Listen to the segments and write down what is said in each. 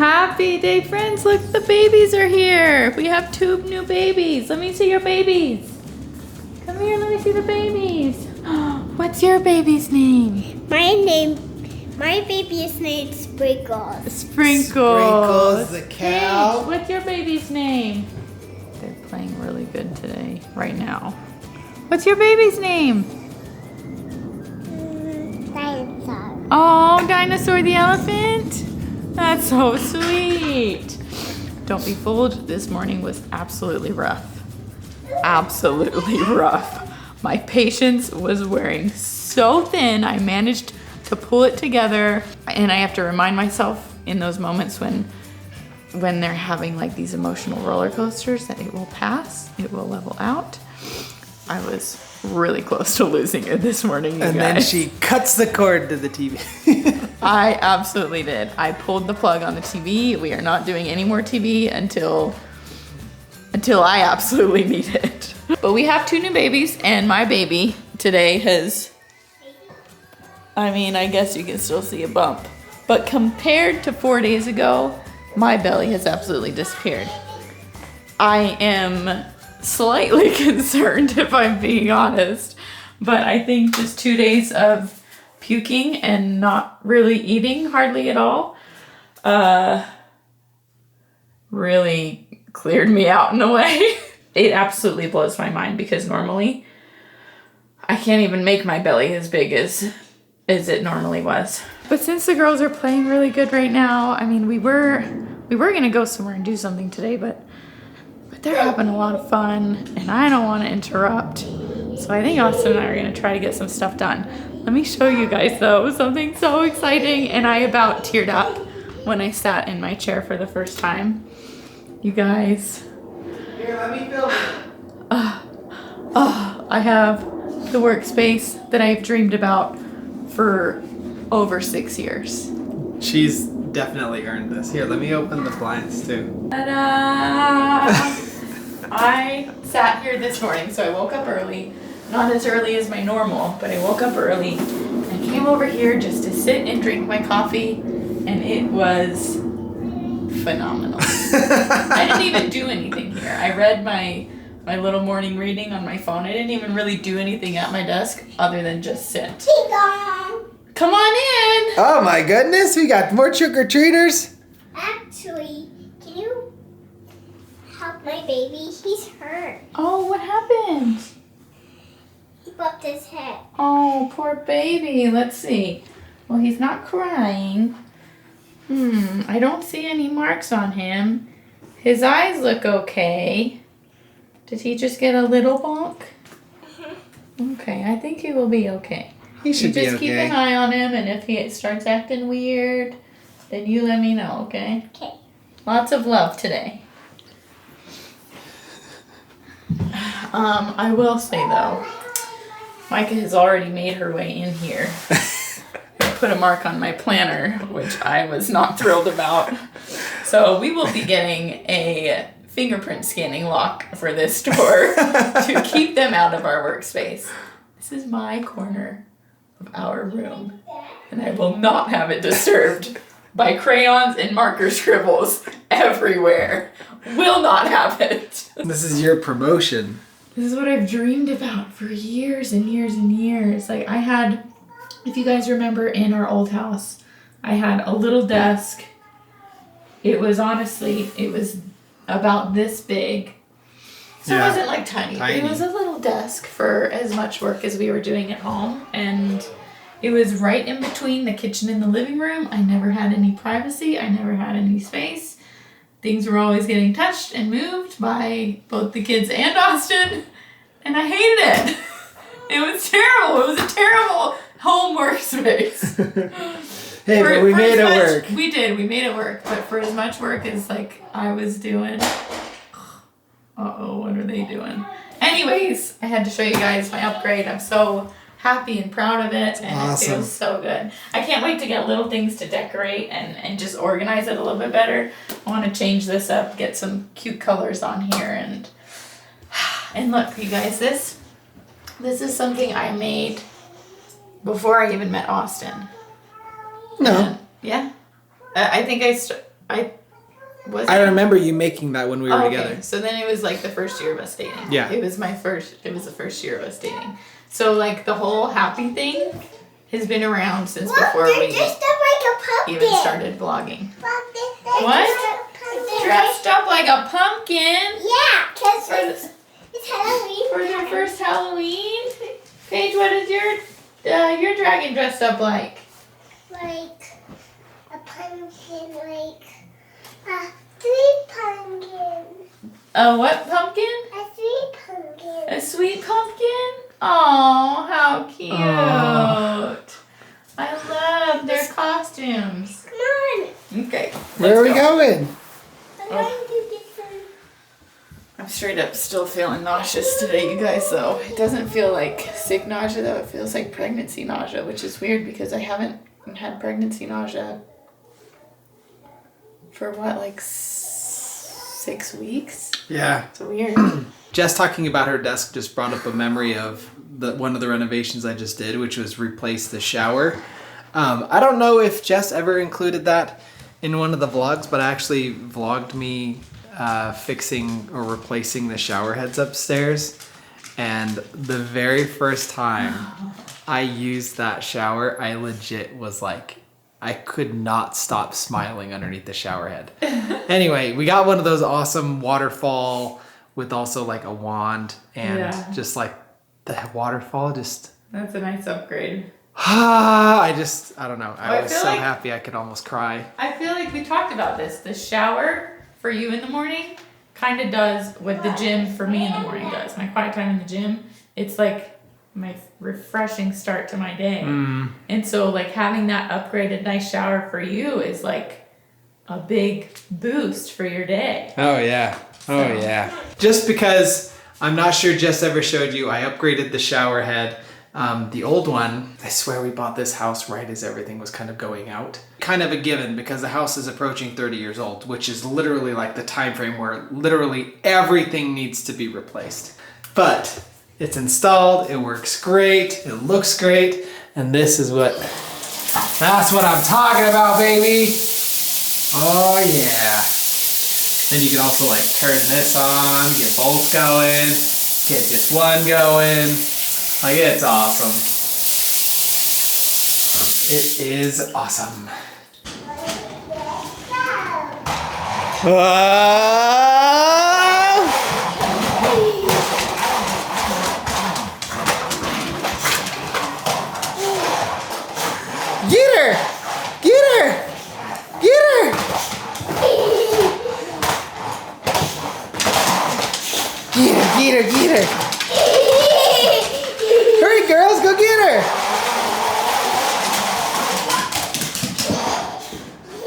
Happy day, friends. Look, the babies are here. We have 2 new babies. Let me see your babies. Come here, let me see the babies. What's your baby's name? My baby is named Sprinkles. Sprinkles. Sprinkles the cow. Hey, what's your baby's name? They're playing really good today, right now. What's your baby's name? Dinosaur. Oh, Dinosaur the elephant? That's so sweet. Don't be fooled, this morning was absolutely rough. Absolutely rough. My patience was wearing so thin, I managed to pull it together, and I have to remind myself in those moments when they're having like these emotional roller coasters that it will pass, it will level out. I was really close to losing it this morning, you And guys. then she cuts the cord to the TV. I absolutely did. I pulled the plug on the TV. We are not doing any more TV until I absolutely need it. But we have 2 new babies, and my baby today has, I mean, I guess you can still see a bump. But compared to 4 days ago, my belly has absolutely disappeared. I am slightly concerned, if I'm being honest. But I think just 2 days of puking and not really eating hardly at all really cleared me out in a way. It absolutely blows my mind because normally I can't even make my belly as big as it normally was. But since the girls are playing really good right now, I mean, we were gonna go somewhere and do something today, but they're having a lot of fun and I don't want to interrupt. So I think Austin and I are gonna try to get some stuff done. Let me show you guys though, something so exciting, and I about teared up when I sat in my chair for the first time. You guys. Here, let me film it. I have the workspace that I've dreamed about for over 6 years. She's definitely earned this. Here, let me open the blinds too. Ta-da! I sat here this morning, so I woke up early. Not as early as my normal, but I woke up early and came over here just to sit and drink my coffee, and it was phenomenal. I didn't even do anything here. I read my little morning reading on my phone. I didn't even really do anything at my desk other than just sit. Come on in! Oh my goodness, we got more trick-or-treaters. Actually, can you help my baby? He's hurt. Oh, what happened? He bumped his head. Oh, poor baby. Let's see. Well, he's not crying. I don't see any marks on him. His eyes look okay. Did he just get a little bonk? Okay, I think he will be okay. He should be just keep an eye on him, and if he starts acting weird, then you let me know, okay? Okay. Lots of love today. I will say though, Micah has already made her way in here. Put a mark on my planner, which I was not thrilled about. So we will be getting a fingerprint scanning lock for this store to keep them out of our workspace. This is my corner of our room, and I will not have it disturbed by crayons and marker scribbles everywhere. Will not have it. This is your promotion. This is what I've dreamed about for years and years and years. Like I had, if you guys remember in our old house, I had a little desk. It was about this big. So Yeah. it wasn't like tiny. It was a little desk for as much work as we were doing at home. And it was right in between the kitchen and the living room. I never had any privacy. I never had any space. Things were always getting touched and moved by both the kids and Austin. And I hated it. It was terrible. It was a terrible home workspace. Hey, but we made it work. We did. We made it work. But for as much work as like I was doing, what are they doing? Anyways, I had to show you guys my upgrade. I'm so happy and proud of it, and awesome. It feels so good. I can't wait to get little things to decorate and just organize it a little bit better. I want to change this up, get some cute colors on here, and look, you guys, this is something I made before I even met Austin. No. And, yeah. I think I remember you making that when we were together. Okay, so then it was like the first year of us dating. Yeah. It was the first year of us dating. So like the whole happy thing has been around since before we dressed up like a pumpkin. even started vlogging. What? What? Dressed up like a pumpkin? Yeah, because it's Halloween. For your first Halloween? Paige, what is your dragon dressed up like? Like a pumpkin, like a sweet pumpkin. A what pumpkin? A sweet pumpkin. A sweet pumpkin? Oh, how cute. I love their costumes. Come on. Okay. Where are we going? I'm going to get some. I'm straight up still feeling nauseous today, you guys, though. It doesn't feel like sick nausea, though. It feels like pregnancy nausea, which is weird because I haven't had pregnancy nausea for what, like 6 weeks? Yeah. It's weird. Jess talking about her desk just brought up a memory of one of the renovations I just did, which was replace the shower. I don't know if Jess ever included that in one of the vlogs, but I actually vlogged me fixing or replacing the shower heads upstairs. And the very first time I used that shower, I legit was like, I could not stop smiling underneath the shower head. Anyway, we got one of those awesome waterfall with also like a wand and just like the waterfall just... That's a nice upgrade. I don't know. I was feel so like- happy I could almost cry. I feel like we talked about this. The shower for you in the morning kind of does what the gym for me in the morning does. My quiet time in the gym, it's like my refreshing start to my day. And so like having that upgraded nice shower for you is like a big boost for your day. Oh yeah. Oh yeah. Just because I'm not sure Jess ever showed you, I upgraded the shower head. The old one, I swear we bought this house right as everything was kind of going out. Kind of a given because the house is approaching 30 years old, which is literally like the time frame where literally everything needs to be replaced. But it's installed, it works great, it looks great, and that's what I'm talking about, baby. Oh yeah. Then you can also like turn this on, get both going, get just one going. Like, it's awesome. It is awesome. Get her! Get her! Get her! Get her, get her! Hurry, girls, go get her!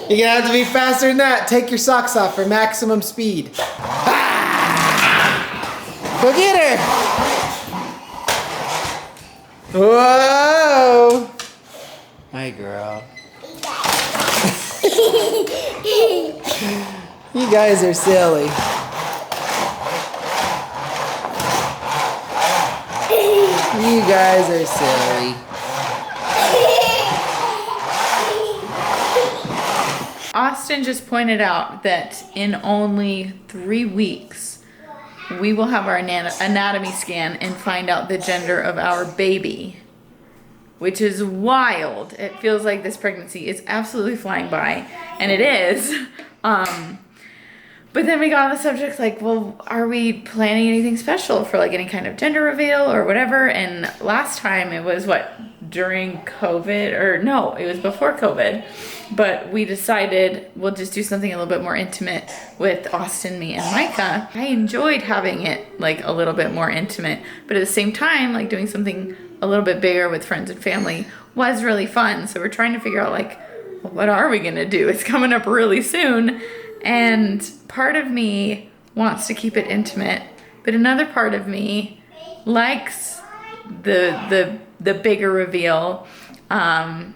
You're gonna have to be faster than that. Take your socks off for maximum speed. Ah! Go get her! Whoa! Hi, girl. You guys are silly. You guys are silly. Austin just pointed out that in only 3 weeks, we will have our anatomy scan and find out the gender of our baby, which is wild. It feels like this pregnancy is absolutely flying by, and it is. But then we got on the subject like, well, are we planning anything special for like any kind of gender reveal or whatever? And last time it was during COVID, or no, it was before COVID. But we decided we'll just do something a little bit more intimate with Austin, me, and Micah. I enjoyed having it like a little bit more intimate, but at the same time, like doing something a little bit bigger with friends and family was really fun. So we're trying to figure out like, what are we gonna do? It's coming up really soon. And part of me wants to keep it intimate, but another part of me likes the bigger reveal. I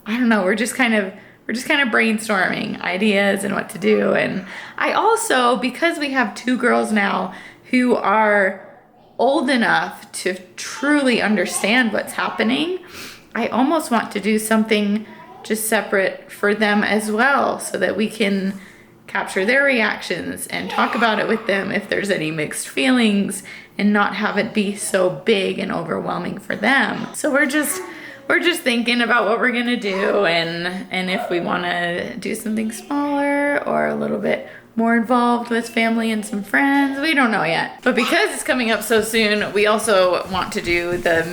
don't know. We're just kind of brainstorming ideas and what to do. And I also, because we have 2 girls now who are old enough to truly understand what's happening, I almost want to do something just separate for them as well, so that we can capture their reactions and talk about it with them if there's any mixed feelings, and not have it be so big and overwhelming for them. So we're just thinking about what we're gonna do, and if we want to do something smaller or a little bit more involved with family and some friends. We don't know yet. But because it's coming up so soon, we also want to do the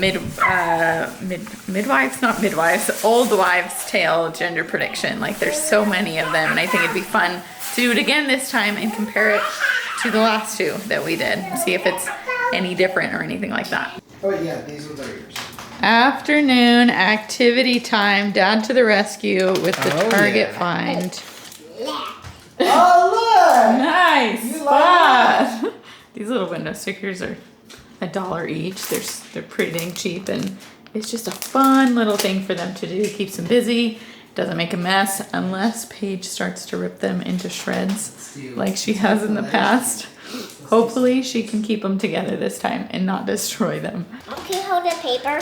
old wives' tale gender prediction. Like, there's so many of them, and I think it'd be fun to do it again this time and compare it to the last two that we did. See if it's any different or anything like that. Oh yeah, these ones are yours. Afternoon activity time. Dad to the rescue with the Target yeah. find. Oh look! Nice You spot. These little window stickers are $1 each. They're pretty dang cheap, and it's just a fun little thing for them to do. Keeps them busy. Doesn't make a mess unless Paige starts to rip them into shreds like she has in the past. Hopefully she can keep them together this time and not destroy them. Okay, hold the paper.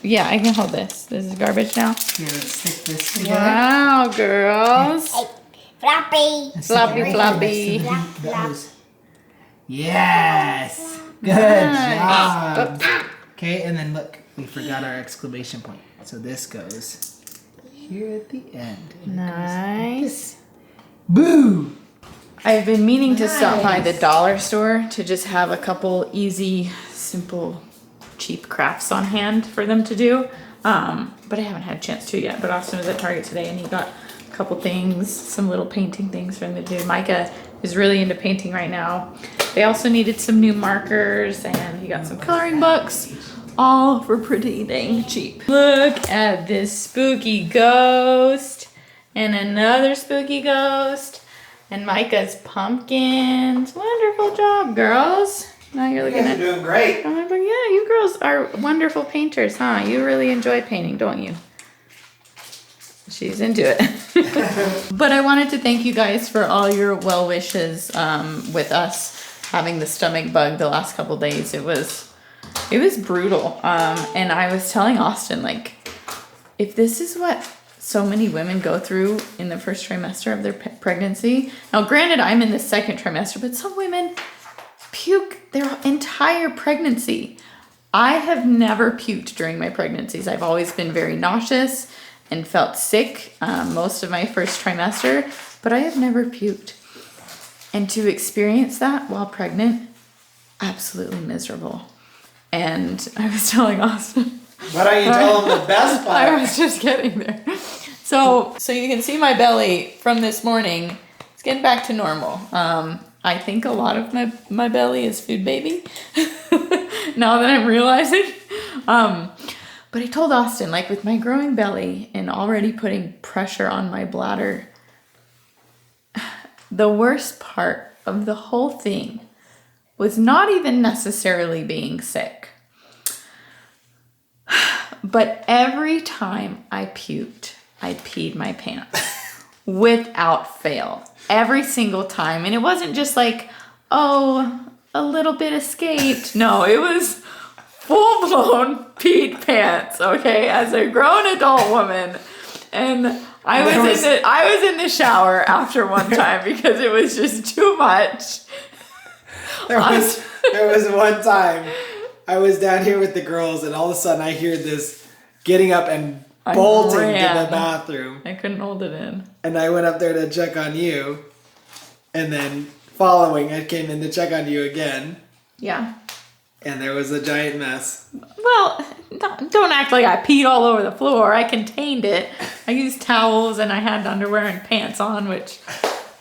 Yeah, I can hold this. This is garbage now. Here, let's stick this together. Wow, girls. Hey, floppy. Floppy, floppy. Flop, flop. Yes! Good Nice. job! Okay, and then look, we forgot our exclamation point. So this goes here at the end. And Nice. boo! I've been meaning to stop by the dollar store to just have a couple easy, simple, cheap crafts on hand for them to do. But I haven't had a chance to yet. But Austin was at Target today and he got a couple things, some little painting things for them to do. Micah is really into painting right now. They also needed some new markers, and he got some coloring books, all for pretty dang cheap. Look at this spooky ghost and another spooky ghost. And Micah's pumpkins. Wonderful job, girls. Now you're looking at. You're doing great. I'm like, yeah, you girls are wonderful painters, huh? You really enjoy painting, don't you? She's into it. But I wanted to thank you guys for all your well wishes with us having the stomach bug the last couple days. It was brutal. And I was telling Austin, like, if this is what so many women go through in the first trimester of their pregnancy. Now, granted, I'm in the second trimester, but some women puke their entire pregnancy. I have never puked during my pregnancies. I've always been very nauseous and felt sick most of my first trimester, but I have never puked. And to experience that while pregnant, absolutely miserable. And I was telling Austin, Why don't you tell them the best part? I was just getting there. So you can see my belly from this morning. It's getting back to normal. I think a lot of my belly is food baby. Now that I'm realizing. But I told Austin, like, with my growing belly and already putting pressure on my bladder, the worst part of the whole thing was not even necessarily being sick. But every time I puked, I peed my pants without fail. Every single time. And it wasn't just like, oh, a little bit escaped. No, it was full-blown peed pants, okay? As a grown adult woman. And I was in the shower after one time because it was just too much. There was one time I was down here with the girls, and all of a sudden I hear this getting up and bolting to the bathroom. I couldn't hold it in. And I went up there to check on you, and then following, I came in to check on you again. Yeah. And there was a giant mess. Well, don't act like I peed all over the floor. I contained it. I used towels and I had underwear and pants on, which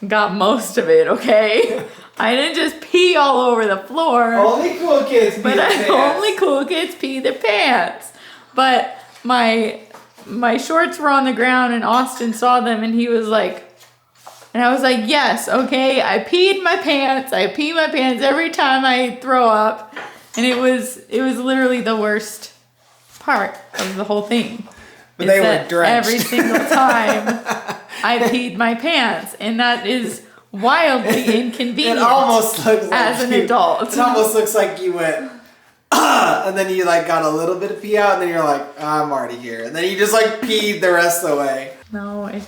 got most of it, okay? I didn't just pee all over the floor. Only cool kids pee their pants. Only cool kids pee their pants. But my shorts were on the ground and Austin saw them and he was like, and I was like, yes, okay, I peed my pants. I pee my pants every time I throw up. And it was literally the worst part of the whole thing. But they were drenched. Every single time I peed my pants. And that is wildly inconvenient. It almost looks like as an adult. It almost looks like you went and then you like got a little bit of pee out, and then you're like, I'm already here. And then you just like peed the rest of the way. No, I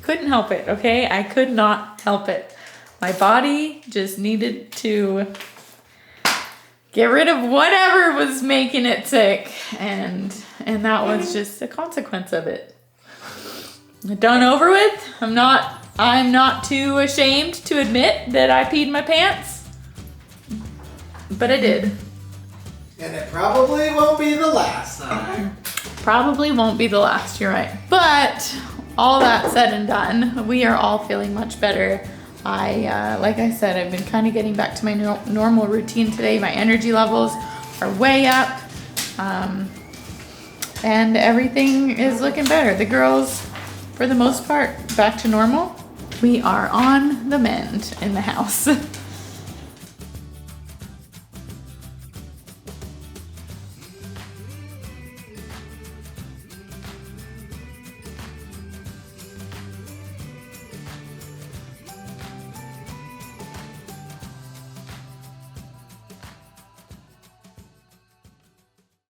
couldn't help it, okay? I could not help it. My body just needed to get rid of whatever was making it sick, and that was just a consequence of it. Done over with. I'm not too ashamed to admit that I peed my pants, but I did. And it probably won't be the last time. Probably won't be the last, you're right. But all that said and done, we are all feeling much better. Like I said, I've been kind of getting back to my normal routine today. My energy levels are way up, and everything is looking better. The girls, for the most part, back to normal. We are on the mend in the house.